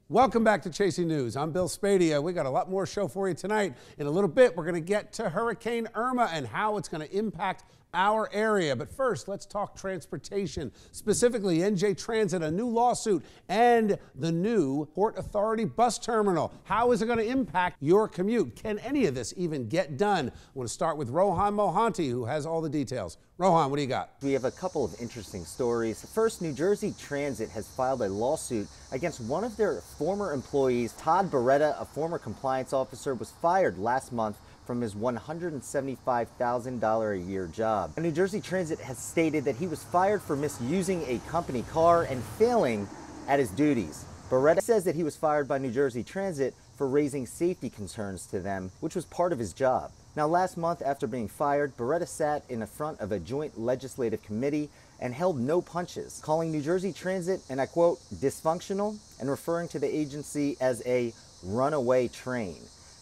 Welcome back to Chasing News. I'm Bill Spadia. We got a lot more show for you tonight. In a little bit, we're going to get to Hurricane Irma and how it's going to impact our area. But first, let's talk transportation, specifically NJ Transit, a new lawsuit, and the new Port Authority bus terminal. How is it going to impact your commute? Can any of this even get done? I want to start with Rohan Mohanty, who has all the details. Rohan, what do you got? We have a couple of interesting stories. First, New Jersey Transit has filed a lawsuit against one of their former employees. Todd Beretta, a former compliance officer, was fired last month from his $175,000 a year job. New Jersey Transit has stated that he was fired for misusing a company car and failing at his duties. Beretta says that he was fired by New Jersey Transit for raising safety concerns to them, which was part of his job. Now, last month, after being fired, Beretta sat in the front of a joint legislative committee and held no punches, calling New Jersey Transit, and I quote, dysfunctional, and referring to the agency as a runaway train.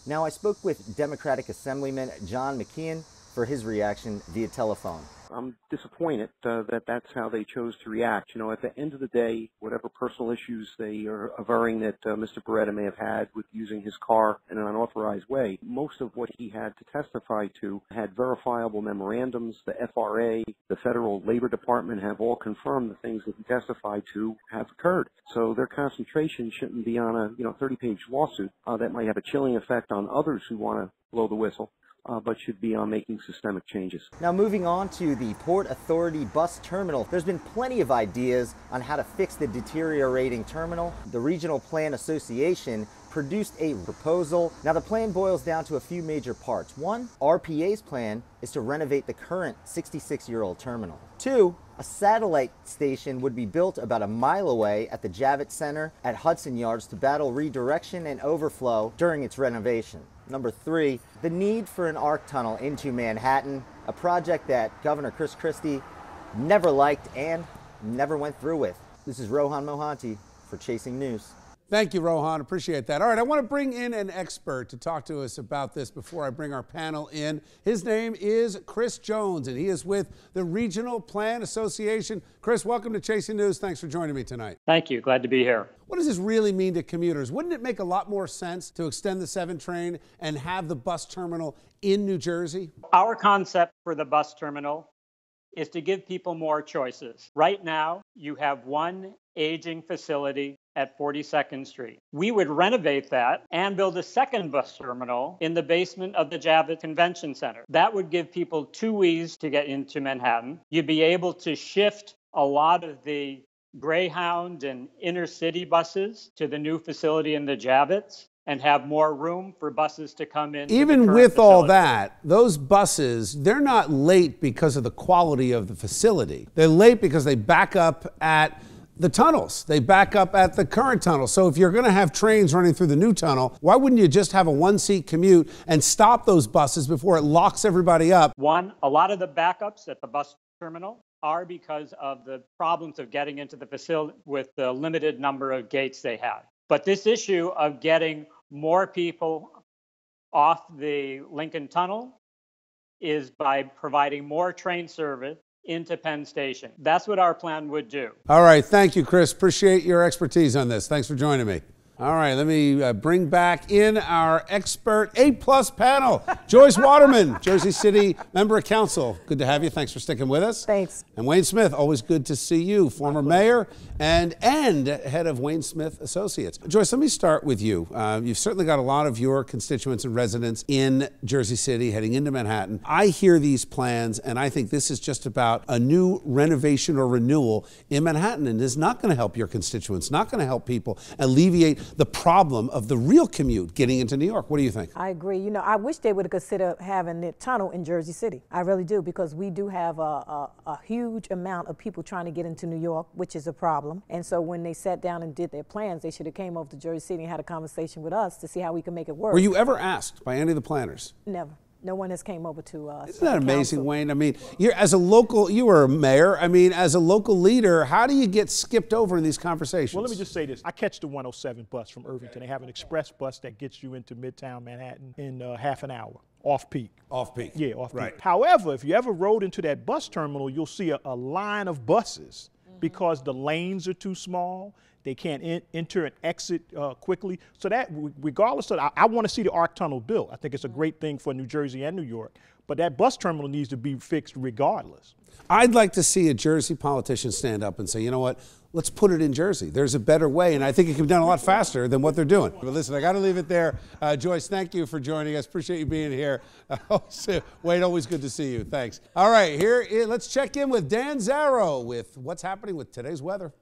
Now, I spoke with Democratic Assemblyman John McKeon for his reaction via telephone. I'm disappointed that that's how they chose to react. You know, at the end of the day, whatever personal issues they are averring that Mr. Beretta may have had with using his car in an unauthorized way, most of what he had to testify to had verifiable memorandums. The FRA, the Federal Labor Department have all confirmed the things that he testified to have occurred. So their concentration shouldn't be on a 30-page lawsuit that might have a chilling effect on others who want to blow the whistle. But should be on making systemic changes. Now, moving on to the Port Authority bus terminal, there's been plenty of ideas on how to fix the deteriorating terminal. The Regional Plan Association produced a proposal. Now, the plan boils down to a few major parts. One, RPA's plan is to renovate the current 66-year-old terminal. Two, a satellite station would be built about a mile away at the Javits Center at Hudson Yards to battle redirection and overflow during its renovation. Number three, the need for an arc tunnel into Manhattan, a project that Governor Chris Christie never liked and never went through with. This is Rohan Mohanty for Chasing News. Thank you, Rohan. Appreciate that. All right, I want to bring in an expert to talk to us about this before I bring our panel in. His name is Chris Jones, and he is with the Regional Plan Association. Chris, welcome to Chasing News. Thanks for joining me tonight. Thank you. Glad to be here. What does this really mean to commuters? Wouldn't it make a lot more sense to extend the 7 train and have the bus terminal in New Jersey? Our concept for the bus terminal is to give people more choices. Right now, you have one aging facility at 42nd Street. We would renovate that and build a second bus terminal in the basement of the Javits Convention Center. That would give people 2 ways to get into Manhattan. You'd be able to shift a lot of the Greyhound and inner city buses to the new facility in the Javits and have more room for buses to come in. Even with all that, those buses, they're not late because of the quality of the facility. They're late because they back up at the tunnels. They back up at the current tunnel. So if you're going to have trains running through the new tunnel, why wouldn't you just have a 1-seat commute and stop those buses before it locks everybody up? One, a lot of the backups at the bus terminal are because of the problems of getting into the facility with the limited number of gates they have. But this issue of getting more people off the Lincoln Tunnel is by providing more train service into Penn Station. That's what our plan would do. All right. Thank you, Chris. Appreciate your expertise on this. Thanks for joining me. All right, let me bring back in our expert A-plus panel. Joyce Waterman, Jersey City Member of Council. Good to have you. Thanks for sticking with us. Thanks. And Wayne Smith, always good to see you, former mayor and head of Wayne Smith Associates. Joyce, let me start with you. You've certainly got a lot of your constituents and residents in Jersey City heading into Manhattan. I hear these plans, and I think this is just about a new renovation or renewal in Manhattan, and is not going to help your constituents, not going to help people alleviate the problem of the real commute getting into New York. What do you think? I agree. You know, I wish they would consider having the tunnel in Jersey City. I really do, because we do have a huge amount of people trying to get into New York, which is a problem. And so when they sat down and did their plans, they should have came over to Jersey City and had a conversation with us to see how we can make it work. Were you ever asked by any of the planners? Never. No one has came over to us. Isn't that amazing, Wayne? I mean, you were a mayor. I mean, as a local leader, how do you get skipped over in these conversations? Well, let me just say this. I catch the 107 bus from Irvington. They have an express bus that gets you into Midtown Manhattan in half an hour. Off-peak. Off-peak. Yeah, off-peak. Right. However, if you ever rode into that bus terminal, you'll see a line of buses because the lanes are too small. They can't enter and exit quickly. So that, regardless of, I want to see the ARC Tunnel built. I think it's a great thing for New Jersey and New York. But that bus terminal needs to be fixed regardless. I'd like to see a Jersey politician stand up and say, you know what, let's put it in Jersey. There's a better way, and I think it can be done a lot faster than what they're doing. But listen, I got to leave it there. Joyce, thank you for joining us. Appreciate you being here. Wade, always good to see you. Thanks. All right, let's check in with Dan Zarrow with what's happening with today's weather.